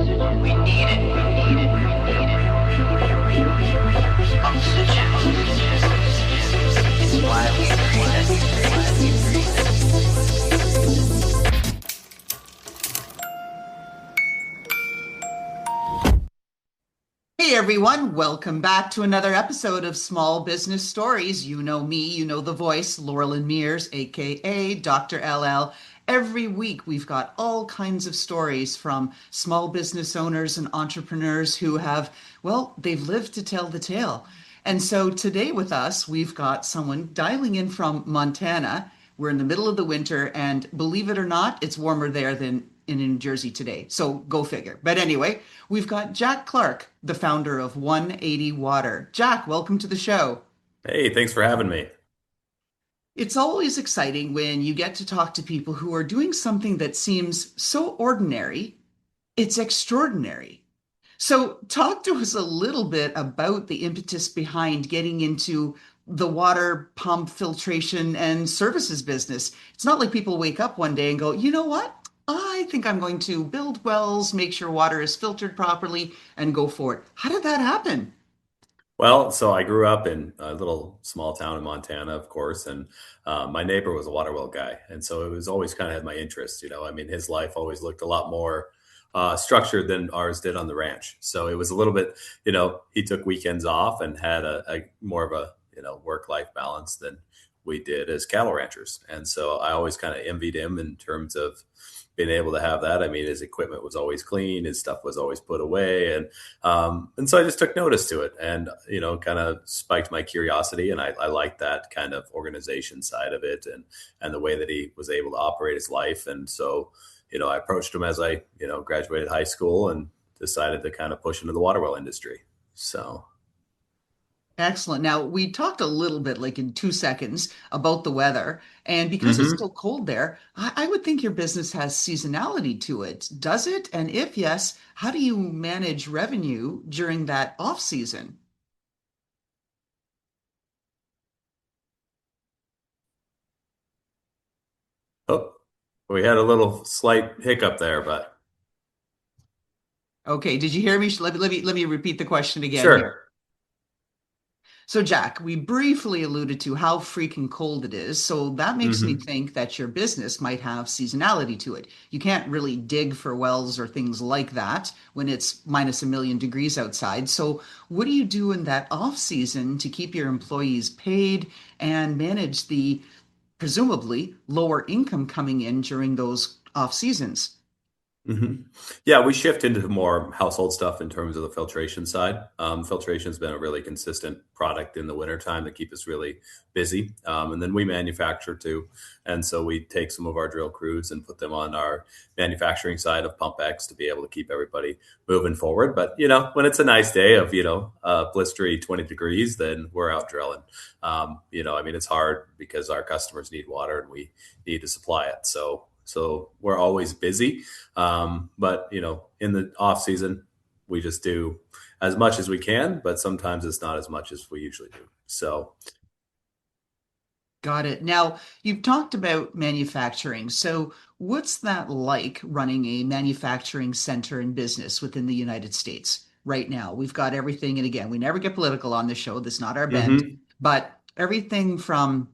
We need it. Oxygen is why we breathe. Hey everyone, welcome back to another episode of Small Business Stories. You know me, you know the voice, Loralyn Mears, aka Dr. LL. Every week we've got all kinds of stories from small business owners and entrepreneurs who have, well, they've lived to tell the tale. And so today with us, we've got someone dialing in from Montana. We're in the middle of the winter, and believe it or not, it's warmer there than in New Jersey today. So go figure. But anyway, we've got Jack Clark, the founder of 180 Water. Jack, welcome to the show. Hey, thanks for having me. It's always exciting when you get to talk to people who are doing something that seems so ordinary, it's extraordinary. So, talk to us a little bit about the impetus behind getting into the water pump filtration and services business. It's not like people wake up one day and go, you know what? I think I'm going to build wells, make sure water is filtered properly, and go for it. How did that happen? Well, so I grew up in a little small town in Montana, of course, and my neighbor was a water well guy, and so it was always kind of had my interest. I mean, his life always looked a lot more structured than ours did on the ranch. So it was a little bit, he took weekends off and had a more of a work-life balance than we did as cattle ranchers, and so I always kind of envied him in terms of being able to have that. I mean, his equipment was always clean, his stuff was always put away, and so I just took notice to it, and kind of spiked my curiosity, and I liked that kind of organization side of it, and the way that he was able to operate his life, and so I approached him as I graduated high school and decided to kind of push into the water well industry. So. Excellent. Now, we talked a little bit, like in 2 seconds, about the weather. And because it's still cold there, I would think your business has seasonality to it. Does it? And if yes, how do you manage revenue during that off season? Oh, we had a little slight hiccup there, but Okay, did you hear me? Let me repeat the question again here. sure. So, Jack, we briefly alluded to how freaking cold it is. So that makes me Hmm. think that your business might have seasonality to it. You can't really dig for wells or things like that when it's minus a million degrees outside. So, what do you do in that off season to keep your employees paid and manage the presumably lower income coming in during those off seasons? hmm Yeah, we shift into more household stuff in terms of the filtration side. Filtration's been a really consistent product in the wintertime to keep us really busy. And then we manufacture too. And so we take some of our drill crews and put them on our manufacturing side of Pump X to be able to keep everybody moving forward. But, when it's a nice day of, blistery 20 degrees, then we're out drilling. I mean, it's hard because our customers need water and we need to supply it. So we're always busy. But in the off season, we just do as much as we can, but sometimes it's not as much as we usually do. So. Got it. Now, you've talked about manufacturing. So, what's that like running a manufacturing center and business within the United States right now? We've got everything, and again, we never get political on the show. That's not our bent, Hmm. but everything from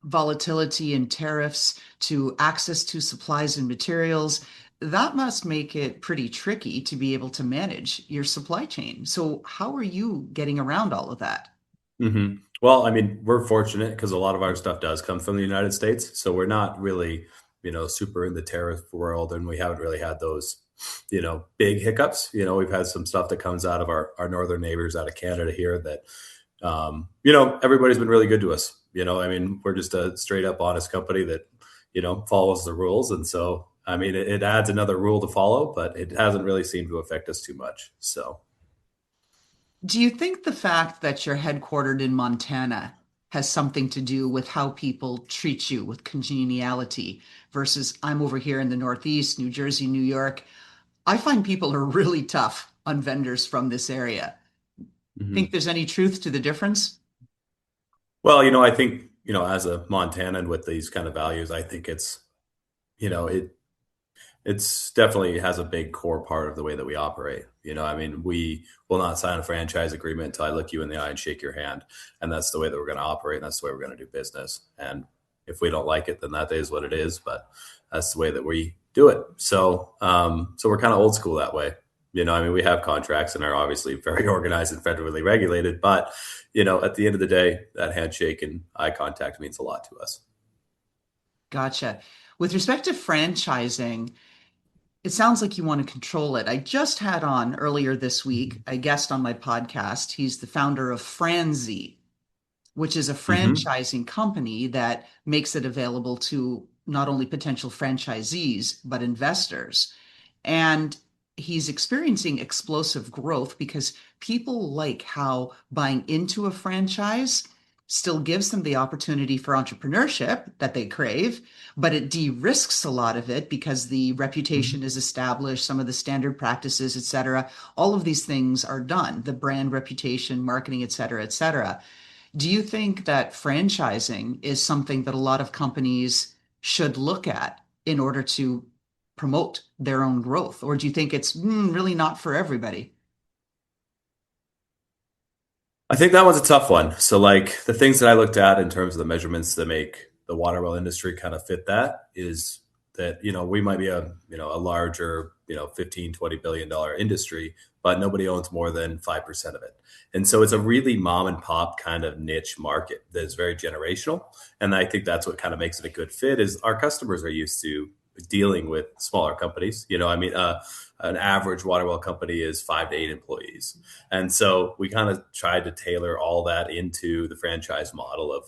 volatility and tariffs to access to supplies and materials, that must make it pretty tricky to be able to manage your supply chain. So, how are you getting around all of that? Well, I mean, we're fortunate because a lot of our stuff does come from the United States, so we're not really, super in the tariff world, and we haven't really had those, big hiccups. We've had some stuff that comes out of our northern neighbors out of Canada here that, everybody's been really good to us. I mean, we're just a straight up honest company that, follows the rules, and so I mean, it adds another rule to follow, but it hasn't really seemed to affect us too much. So. Do you think the fact that you're headquartered in Montana has something to do with how people treat you with congeniality versus I'm over here in the Northeast, New Jersey, New York? I find people are really tough on vendors from this area. Think Mhm. there's any truth to the difference? Well, I think, as a Montanan with these kind of values, I think it's, it it's definitely has a big core part of the way that we operate. I mean, we will not sign a franchise agreement until I look you in the eye and shake your hand. And that's the way that we're going to operate. And that's the way we're going to do business. And if we don't like it, then that is what it is. But that's the way that we do it. So we're kind of old school that way. I mean, we have contracts and are obviously very organized and federally regulated. But, at the end of the day, that handshake and eye contact means a lot to us. Gotcha. With respect to franchising, it sounds like you want to control it. I just had on earlier this week a guest on my podcast. He's the founder of Franzi, which is a Mm-hmm. franchising company that makes it available to not only potential franchisees, but investors. And he's experiencing explosive growth because people like how buying into a franchise still gives them the opportunity for entrepreneurship that they crave, but it de-risks a lot of it because the reputation is established, some of the standard practices, et cetera. All of these things are done, the brand reputation, marketing, et cetera, et cetera. Do you think that franchising is something that a lot of companies should look at in order to promote their own growth? Or do you think it's really not for everybody? I think that was a tough one. So, like the things that I looked at in terms of the measurements that make the water well industry kind of fit that is that, we might be a larger, 15, $20 billion industry, but nobody owns more than 5% of it. And so it's a really mom and pop kind of niche market that is very generational. And I think that's what kind of makes it a good fit is our customers are used to dealing with smaller companies. I mean, an average water well company is 5 to 8 employees. And so we kind of tried to tailor all that into the franchise model of,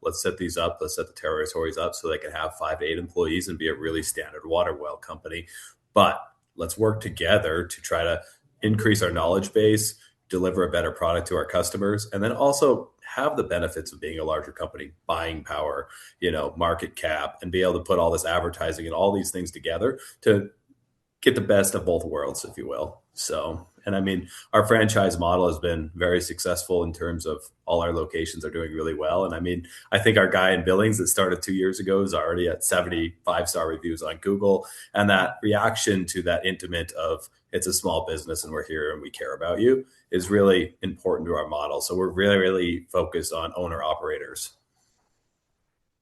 let's set these up, let's set the territories up so they can have 5 to 8 employees and be a really standard water well company. But let's work together to try to increase our knowledge base, deliver a better product to our customers, and then also have the benefits of being a larger company, buying power, market cap, and be able to put all this advertising and all these things together to get the best of both worlds, if you will. So, and I mean, our franchise model has been very successful in terms of all our locations are doing really well. And I mean, I think our guy in Billings that started 2 years ago is already at 75-star reviews on Google. And that reaction to that intimate of it's a small business and we're here and we care about you is really important to our model. So we're really, really focused on owner operators.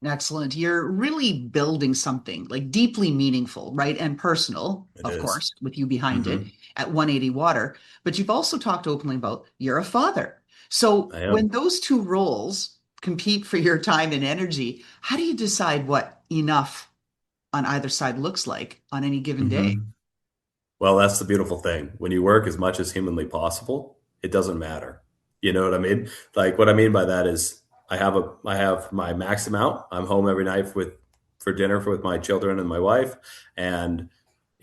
Excellent. You're really building something like deeply meaningful, right? And personal, It of is. course, with you behind it Mm-hmm. at 180 Water. But you've also talked openly about you're a father. So I when am. those two roles compete for your time and energy, how do you decide what enough on either side looks like on any given day? Mm-hmm. Well, that's the beautiful thing. When you work as much as humanly possible, it doesn't matter. You know what I mean? Like what I mean by that is I have my max amount. I'm home every night for dinner with my children and my wife. And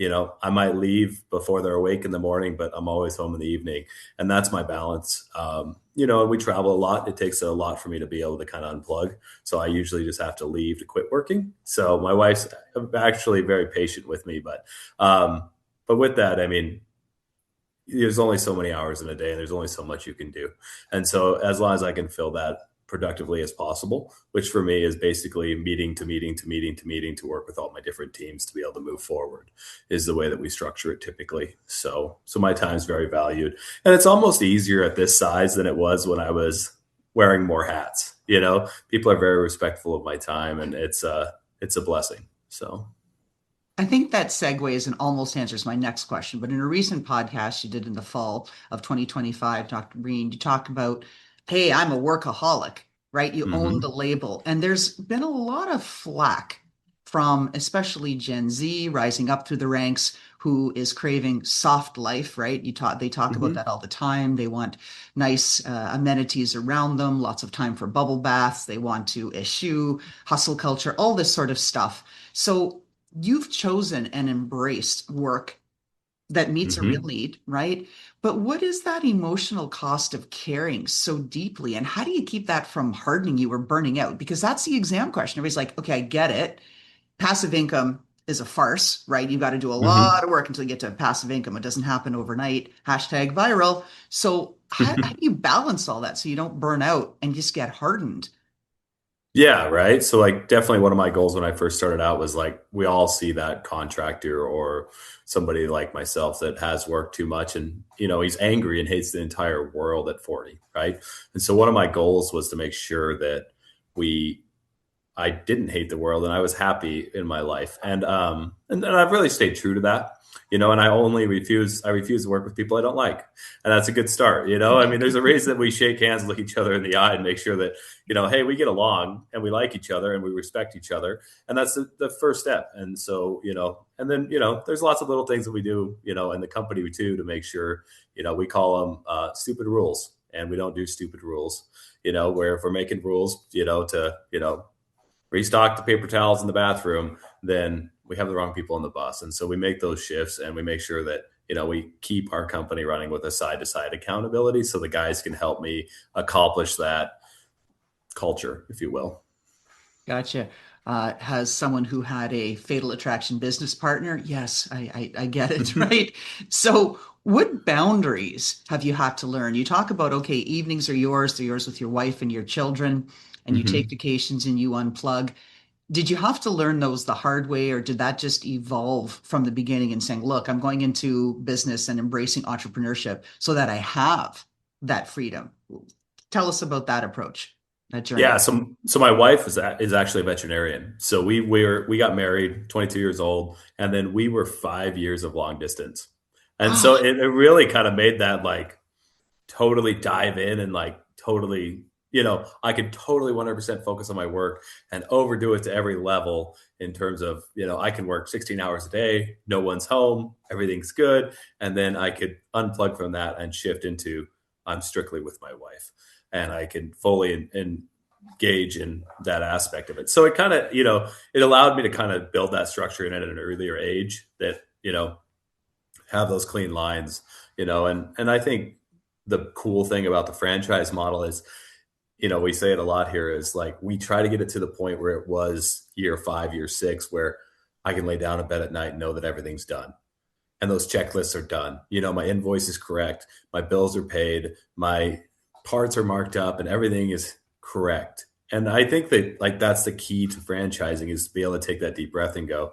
I might leave before they're awake in the morning, but I'm always home in the evening. And that's my balance. And we travel a lot. It takes a lot for me to be able to kind of unplug. So I usually just have to leave to quit working. So my wife's actually very patient with me, but with that, I mean, there's only so many hours in a day and there's only so much you can do. And so as long as I can fill that productively as possible, which for me is basically meeting to meeting to meeting to meeting to work with all my different teams to be able to move forward is the way that we structure it typically. So my time is very valued. And it's almost easier at this size than it was when I was wearing more hats. People are very respectful of my time and it's a blessing. So I think that segues and almost answers my next question. But in a recent podcast you did in the fall of 2025, Dr. Breen, you talked about, hey, I'm a workaholic, right? You own the mhm. label. And there's been a lot of flack from especially Gen Z rising up through the ranks who is craving soft life, right? They talk about Mhm. that all the time. They want nice amenities around them, lots of time for bubble baths. They want to eschew hustle culture, all this sort of stuff. So you've chosen and embraced work that meets a real Mhm. need, right? But what is that emotional cost of caring so deeply? And how do you keep that from hardening you or burning out? Because that's the exam question. Everybody's like, okay, I get it. Passive income is a farce, right? You've got to do a lot Mhm. of work until you get to passive income. It doesn't happen overnight. Hashtag viral. So how do you balance all that so you don't burn out and just get hardened? Yeah, right. So like definitely one of my goals when I first started out was like we all see that contractor or somebody like myself that has worked too much and he's angry and hates the entire world at 40, right? And so one of my goals was to make sure that we I didn't hate the world and I was happy in my life. And I've really stayed true to that. And I refuse to work with people I don't like. And that's a good start. I mean, there's a reason that we shake hands, look each other in the eye and make sure that, hey, we get along and we like each other and we respect each other. And that's the first step. And so, and then, there's lots of little things that we do, in the company too, to make sure, we call them stupid rules, and we don't do stupid rules, where if we're making rules, restock the paper towels in the bathroom, then we have the wrong people on the bus. And so we make those shifts and we make sure that, we keep our company running with a side to side accountability so the guys can help me accomplish that culture, if you will. Gotcha. Has someone who had a fatal attraction business partner? Yes, I get it, right? So, what boundaries have you had to learn? You talk about, okay, evenings are yours, they're yours with your wife and your children, and you take vacations and you unplug. Did you have to learn those the hard way, or did that just evolve from the beginning and saying, look, I'm going into business and embracing entrepreneurship so that I have that freedom? Tell us about that approach, that journey. Yeah, so my wife is actually a veterinarian. So we got married, 22 years old, and then we were 5 years of long distance. And so Oh, it really kind of made that like totally dive in and like totally, I could totally 100% focus on my work and overdo it to every level in terms of, I can work 16 hours a day, no one's home, everything's good. And then I could unplug from that and shift into I'm strictly with my wife, and I can fully engage in that aspect of it. So it kind of, it allowed me to kind of build that structure in at an earlier age that, have those clean lines, and I think the cool thing about the franchise model is, we say it a lot here, is like we try to get it to the point where it was year 5, year 6, where I can lay down in bed at night and know that everything's done. And those checklists are done. My invoice is correct. My bills are paid. My parts are marked up and everything is correct. And I think that like, that's the key to franchising, is to be able to take that deep breath and go,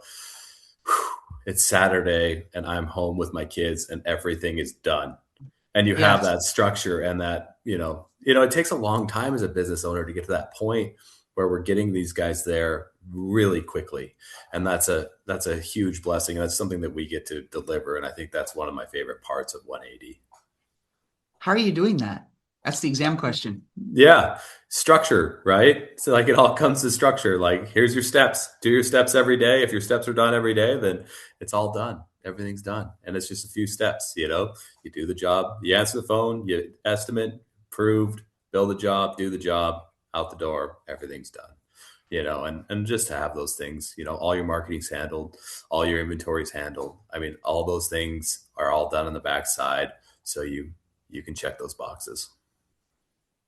it's Saturday and I'm home with my kids and everything is done. And you have yes. that structure and that, it takes a long time as a business owner to get to that point where we're getting these guys there really quickly. And that's a huge blessing. And that's something that we get to deliver. And I think that's one of my favorite parts of 180. How are you doing that? That's the exam question. Yeah. Structure, right? So like it all comes to structure. Like here's your steps, do your steps every day. If your steps are done every day, then it's all done. Everything's done. And it's just a few steps, you do the job, you answer the phone, you estimate, approved, build the job, do the job, out the door, everything's done. And just to have those things, all your marketing's handled, all your inventory's handled. I mean, all those things are all done on the backside. So you can check those boxes.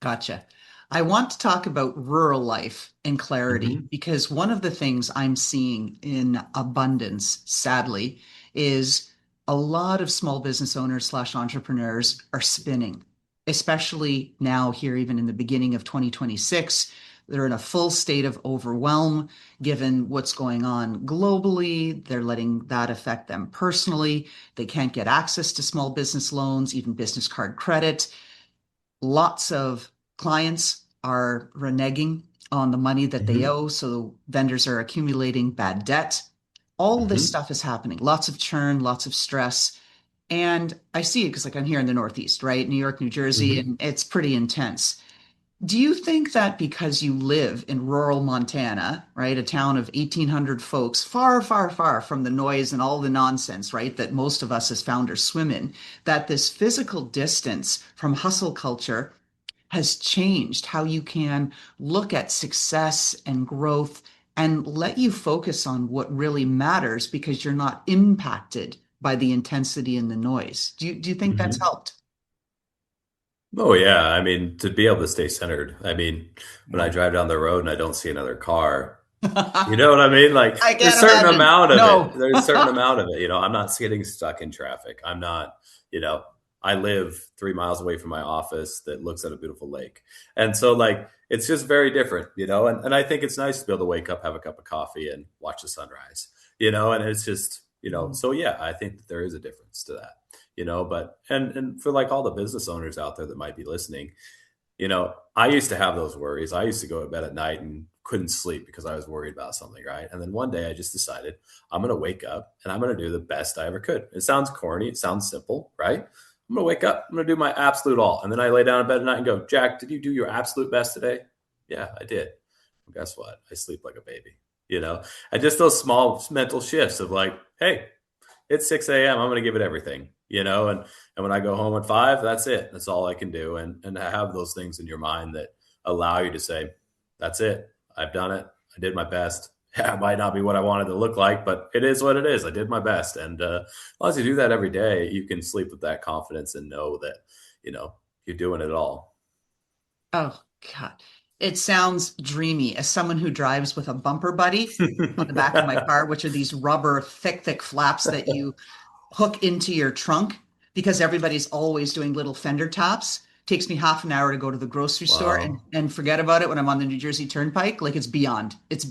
Gotcha. I want to talk about rural life and clarity, Mm-hmm. because one of the things I'm seeing in abundance, sadly, is a lot of small business owners slash entrepreneurs are spinning, especially now here, even in the beginning of 2026. They're in a full state of overwhelm given what's going on globally. They're letting that affect them personally. They can't get access to small business loans, even business card credit. Lots of clients are reneging on the money that they Mm-hmm. owe. So vendors are accumulating bad debt. All this Mm-hmm. stuff is happening. Lots of churn, lots of stress. And I see it because, like, I'm here in the Northeast, right? New York, New Jersey, Mm-hmm. and it's pretty intense. Do you think that because you live in rural Montana, right, a town of 1,800 folks, far, far, far from the noise and all the nonsense, right, that most of us as founders swim in, that this physical distance from hustle culture has changed how you can look at success and growth and let you focus on what really matters because you're not impacted by the intensity and the noise? Do you think that's Mm-hmm. helped? Oh yeah. I mean, to be able to stay centered. I mean, when I Yeah. drive down the road and I don't see another car, you know what I mean? Like I there's a can't certain imagine. amount of it. No. There's a certain amount of it. I'm not getting stuck in traffic. I'm not, you know, I live 3 miles away from my office that looks at a beautiful lake. And so like, it's just very different, and I think it's nice to be able to wake up, have a cup of coffee and watch the sunrise, and it's just, Mm. so yeah, I think that there is a difference to that, but, and for like all the business owners out there that might be listening, I used to have those worries. I used to go to bed at night and couldn't sleep because I was worried about something, right? And then one day I just decided I'm going to wake up and I'm going to do the best I ever could. It sounds corny, it sounds simple, right? I'm going to wake up, I'm going to do my absolute all. And then I lay down in bed at night and go, Jack, did you do your absolute best today? Yeah, I did. Well, guess what? I sleep like a baby, And just those small mental shifts of like, hey, it's 6 a.m. I'm going to give it everything, and when I go home at 5, that's it. That's all I can do. And have those things in your mind that allow you to say, that's it. I've done it. I did my best. Yeah, it might not be what I wanted to look like, but it is what it is. I did my best. And as long as you do that every day, you can sleep with that confidence and know that, you're doing it all. Oh, God. It sounds dreamy. As someone who drives with a bumper buddy on the back of my car, which are these rubber thick, thick flaps that you hook into your trunk because everybody's always doing little fender taps. Takes me half an hour to go to the grocery store and, Wow. and forget about it when I'm on the New Jersey Turnpike. Like it's beyond. It's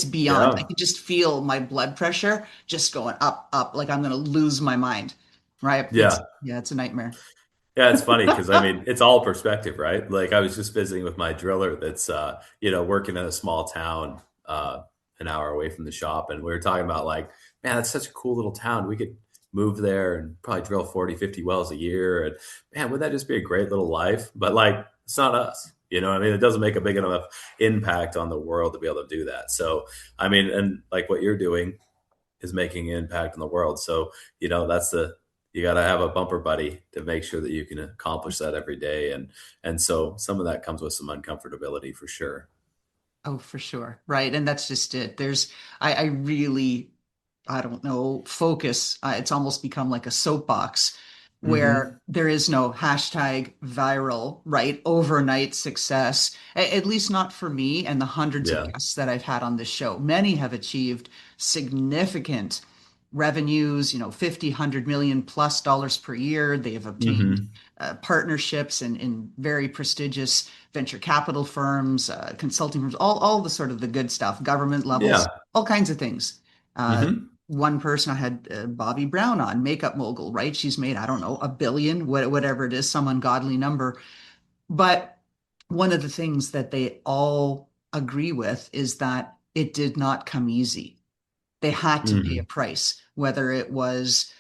beyond. I Yeah. can just feel my blood pressure just going up, up, like I'm going to lose my mind. Right? Yeah. Yeah, it's a nightmare. Yeah, it's funny because I mean, it's all perspective, right? Like I was just visiting with my driller that's working in a small town an hour away from the shop, and we were talking about like, man, it's such a cool little town. We could move there and probably drill 40, 50 wells a year. And man, would that just be a great little life? But like it's not us. I mean, it doesn't make a big enough impact on the world to be able to do that. So I mean, and like what you're doing is making an impact on the world. So, that's you got to have a bumper buddy to make sure that you can accomplish that every day. And so some of that comes with some uncomfortability for sure. Oh, for sure. Right. And that's just it. I really, I don't know, focus. It's almost become like a soapbox where Hmm. there is no hashtag viral, right? Overnight success, at least not for me and the hundreds of Yeah. guests that I've had on this show. Many have achieved significant revenues, 50, 100 million plus dollars per year. They have obtained Hmm. partnerships in very prestigious venture capital firms, consulting firms, all the sort of the good stuff, government levels, Yeah. all kinds of things. Uh, Hmm. One person I had Bobby Brown on, makeup mogul, right? She's made, I don't know, a billion, whatever it is, some ungodly number. But one of the things that they all agree with is that it did not come easy. They had to pay a Hmm. price, whether it was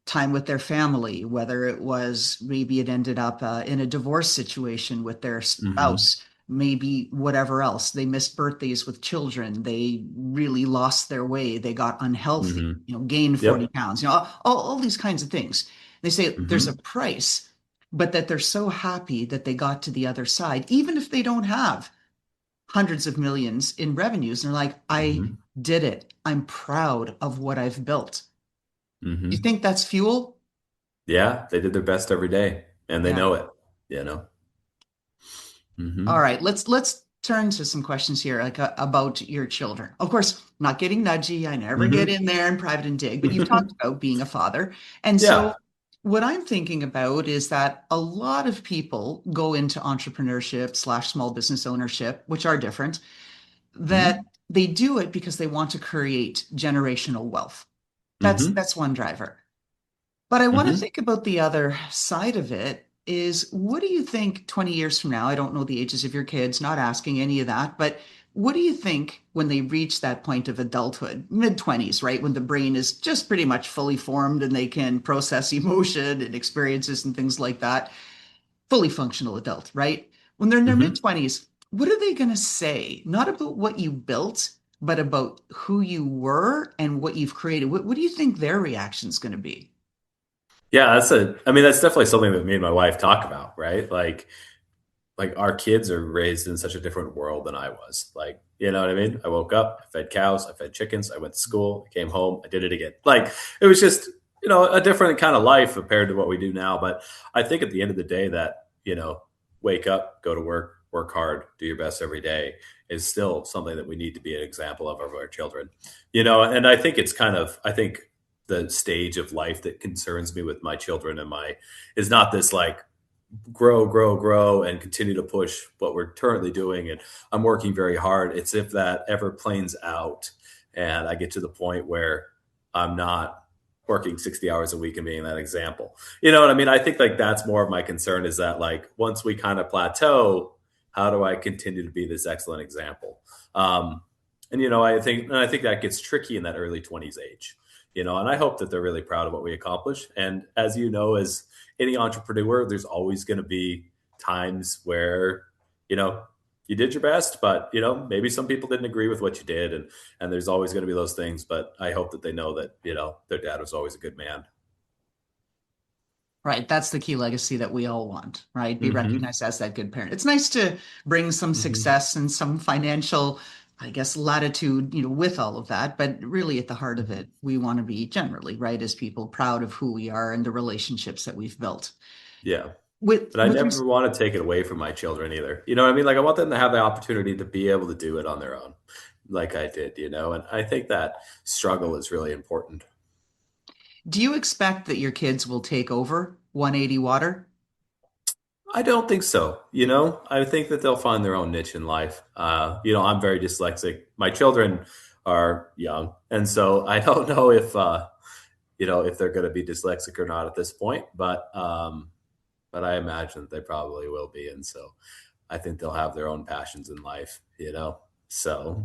time with their family, whether it was maybe it ended up in a divorce situation with their Hmm. spouse, maybe whatever else. They missed birthdays with children. They really lost their way. They got unhealthy, Hmm. gained 40 Yep. pounds, all these kinds of things. They say there's a Hmm. price, but that they're so happy that they got to the other side, even if they don't have hundreds of millions in revenues. And they're like, I Hmm. did it. I'm proud of what I've built. You Hmm. think that's fuel? Yeah. They did their best every day and they Yeah. know it, you know? All Hmm. right, let's turn to some questions here, like about your children. Of course, not getting nudgy. I never get Hmm. in there and private and dig, but you've talked about being a father. And so Yeah. what I'm thinking about is that a lot of people go into entrepreneurship slash small business ownership, which are different, that Hmm. they do it because they want to create generational wealth. Hmm. That's one driver. But I want to Hmm. think about the other side of it is what do you think 20 years from now? I don't know the ages of your kids, not asking any of that, but what do you think when they reach that point of adulthood, mid 20s, right? When the brain is just pretty much fully formed and they can process emotion and experiences and things like that, fully functional adult, right? When they're in their mid Hmm. 20s, what are they going to say? Not about what you built, but about who you were and what you've created. What do you think their reaction is going to be? Yeah, I mean, that's definitely something that me and my wife talk about, right? Like our kids are raised in such a different world than I was. Like, you know what I mean? I woke up, I fed cows, I fed chickens, I went to school, I came home, I did it again. Like it was just, a different kind of life compared to what we do now. But I think at the end of the day that, wake up, go to work, work hard, do your best every day is still something that we need to be an example of our children. And I think it's I think the stage of life that concerns me with my children and my is not this like grow, grow, grow, and continue to push what we're currently doing. And I'm working very hard. It's if that ever planes out and I get to the point where I'm not working 60 hours a week and being that example. You know what I mean? I think like that's more of my concern is that like once we kind of plateau, how do I continue to be this excellent example? And I think that gets tricky in that early 20s age. And I hope that they're really proud of what we accomplish. And as you know, as any entrepreneur, there's always going to be times where, you did your best, but maybe some people didn't agree with what you did. And there's always going to be those things, but I hope that they know that, their dad was always a good man. Right. That's the key legacy that we all want, right? Be Hmm. recognized as that good parent. It's nice to bring some Hmm. success and some financial, I guess, latitude, with all of that. But really, at the heart of it, we want to be generally, right, as people proud of who we are and the relationships that we've built. Yeah. With But I with never want to take it away from my children either. You know what I mean? Like I want them to have the opportunity to be able to do it on their own, like I did, and I think that struggle is really important. Do you expect that your kids will take over 180 Water? I don't think so. I think that they'll find their own niche in life. I'm very dyslexic. My children are young, and so I don't know if they're going to be dyslexic or not at this point. But I imagine that they probably will be, and so I think they'll have their own passions in life. So.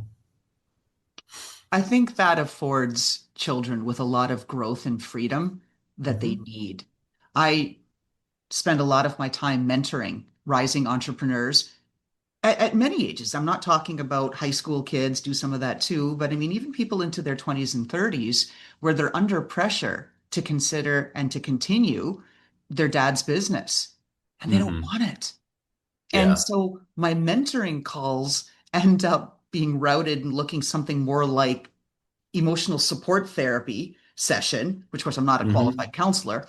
I think that affords children with a lot of growth and freedom that they Hmm. need. I spend a lot of my time mentoring rising entrepreneurs at many ages. I'm not talking about high school kids, do some of that too, but I mean, even people into their 20s and 30s where they're under pressure to consider and to continue their dad's business and they don't Hmm. want it. And Yeah. so my mentoring calls end up being routed and looking something more like emotional support therapy session, which of course I'm not a Hmm. qualified counselor,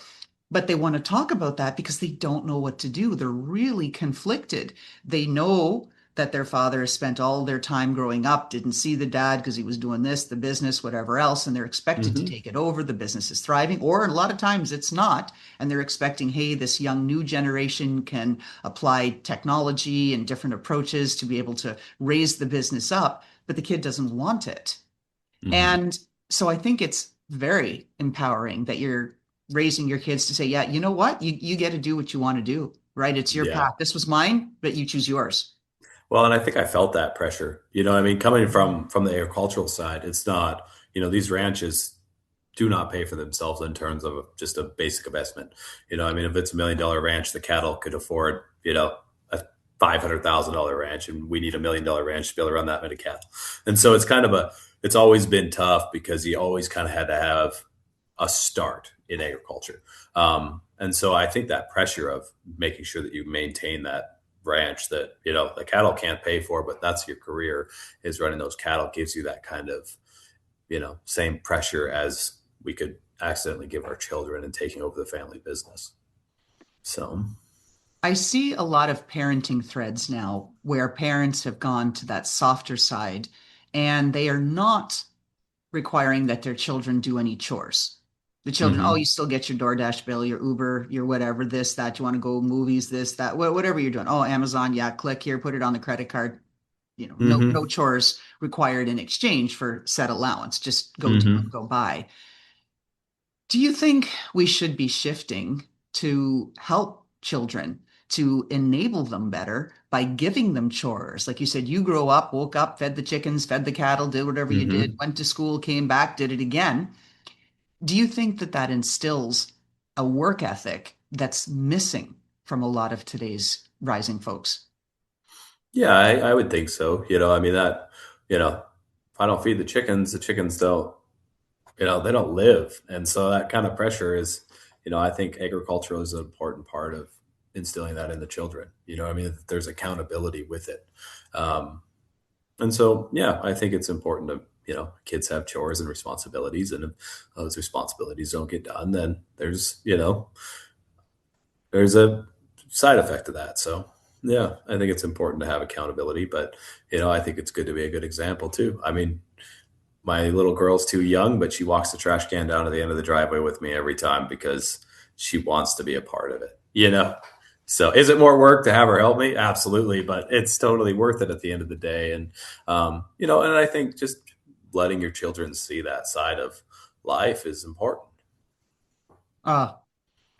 but they want to talk about that because they don't know what to do. They're really conflicted. They know that their father has spent all their time growing up, didn't see the dad because he was doing this, the business, whatever else, and they're expected to Hmm. take it over. The business is thriving, or a lot of times it's not. And they're expecting, hey, this young new generation can apply technology and different approaches to be able to raise the business up, but the kid doesn't want it. Hmm. And so I think it's very empowering that you're raising your kids to say, yeah, you know what? You get to do what you want to do, right? It's your Yeah. path. This was mine, but you choose yours. Well, and I think I felt that pressure. I mean, coming Mhm. from the agricultural side, it's not, these ranches do not pay for themselves in terms of just a basic investment. I mean, if it's $1 million ranch, the cattle could afford, a $500,000 ranch, and we need $1 million ranch to be able to run that many cattle. And so it's always been tough because you always kind of had to have a start in agriculture. And so I think that pressure of making sure that you maintain that ranch that, the cattle can't pay for, but that's your career is running those cattle gives you that kind of, same pressure as we could accidentally give our children and taking over the family business. So, I see a lot of parenting threads now where parents have gone to that softer side and they are not requiring that their children do any chores. The children, oh, you hmm. still get your DoorDash bill, your Uber, your whatever, this, that. You want to go movies, this, that, whatever you're doing. Oh, Amazon, yeah, click here, put it on the credit card. No Hmm. chores required in exchange for said allowance. Just go do and Hmm. go buy. Do you think we should be shifting to help children to enable them better by giving them chores? Like you said, you grew up, woke up, fed the chickens, fed the cattle, did whatever you did, Hmm. went to school, came back, did it again. Do you think that that instills a work ethic that's missing from a lot of today's rising folks? Yeah, I would think so. I mean, if I don't feed the chickens don't, they don't live. And so that kind of pressure is, I think agriculture is an important part of instilling that in the children. I mean, there's accountability with it. And so, yeah, I think it's important to, kids have chores and responsibilities. And if those responsibilities don't get done, then there's a side effect to that. So, yeah, I think it's important to have accountability, but, I think it's good to be a good example too. I mean, my little girl's too young, but she walks the trash can down to the end of the driveway with me every time because she wants to be a part of it, you know? So is it more work to have her help me? Absolutely. But it's totally worth it at the end of the day. And, and I think just letting your children see that side of life is important. Uh,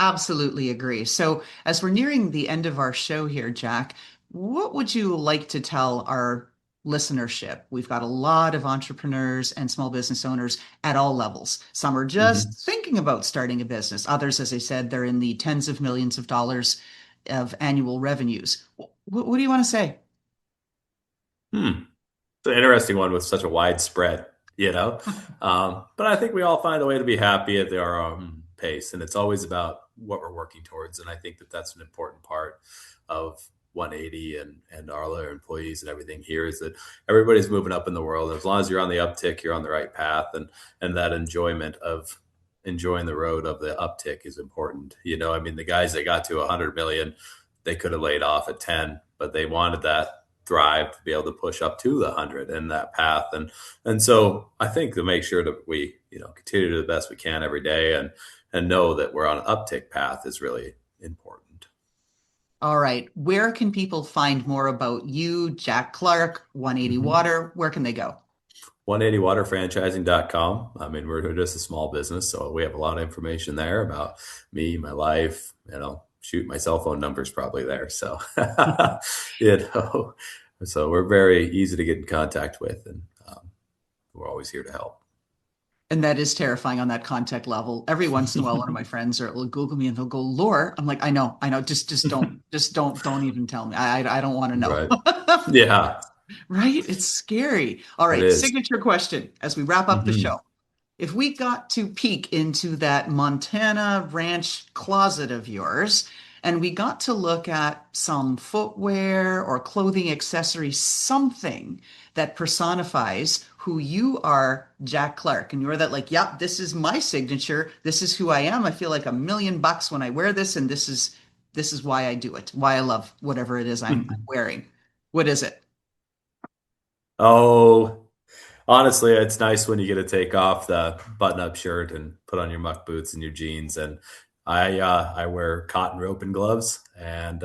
Absolutely agree. So, as we're nearing the end of our show here, Jack, what would you like to tell our listenership? We've got a lot of entrepreneurs and small business owners at all levels. Some are Mhm. just thinking about starting a business. Others, as I said, they're in the tens of millions of dollars of annual revenues. What do you want to say? Hmm. It's an interesting one with such a widespread, you know. But I think we all find a way to be happy at our own pace, and it's always about what we're working towards. And I think that that's an important part of 180 and all our employees and everything here is that everybody's moving up in the world. As long as you're on the uptick, you're on the right path, and that enjoyment of enjoying the road of the uptick is important. You know, I mean, the guys that got to 100 million, they could have laid off at 10, but they wanted that thrive to be able to push up to the 100 in that path. And so I think to make sure that we continue to do the best we can every day and know that we're on an uptick path is really important. All right. Where can people find more about you, Jack Clark, 180 Mm-hmm. Water? Where can they go? 180waterfranchising.com. I mean, we're just a small business, so we have a lot of information there about me, my life, shoot, my cell phone number's probably there. So, you know, so we're very easy to get in contact with, and we're always here to help. And that is terrifying on that contact level. Every once in a while, one of my friends will Google me and they'll go, "Lore." I'm like, I know. Just don't even tell me. I don't want to know. Right. Yeah, Right? It's scary. All it right. is. Signature question as we wrap up the Mm-hmm. show. If we got to peek into that Montana ranch closet of yours and we got to look at some footwear or clothing accessory, something that personifies who you are, Jack Clark, and you're that like, yep, this is my signature. This is who I am. I feel like $1 million when I wear this, and this is why I do it, why I love whatever it is I'm wearing. What is it? Oh, honestly, it's nice when you get to take off the button-up shirt and put on your muck boots and your jeans. And I wear cotton rope and gloves, and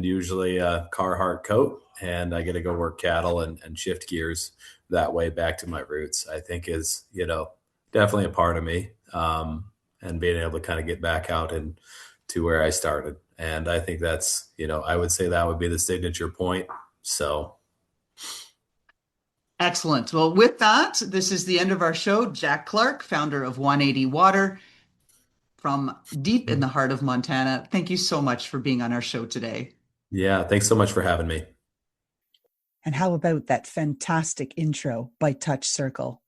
usually a Carhartt coat, and I get to go work cattle and shift gears that way back to my roots. I think is definitely a part of me, and being able to kind of get back out and to where I started. And I think that's I would say that would be the signature point. So. Excellent. Well, with that, this is the end of our show. Jack Clark, founder of 180 Water from deep in the heart of Montana. Thank you so much for being on our show today. Yeah, thanks so much for having me. And how about that fantastic intro by Touch Circle?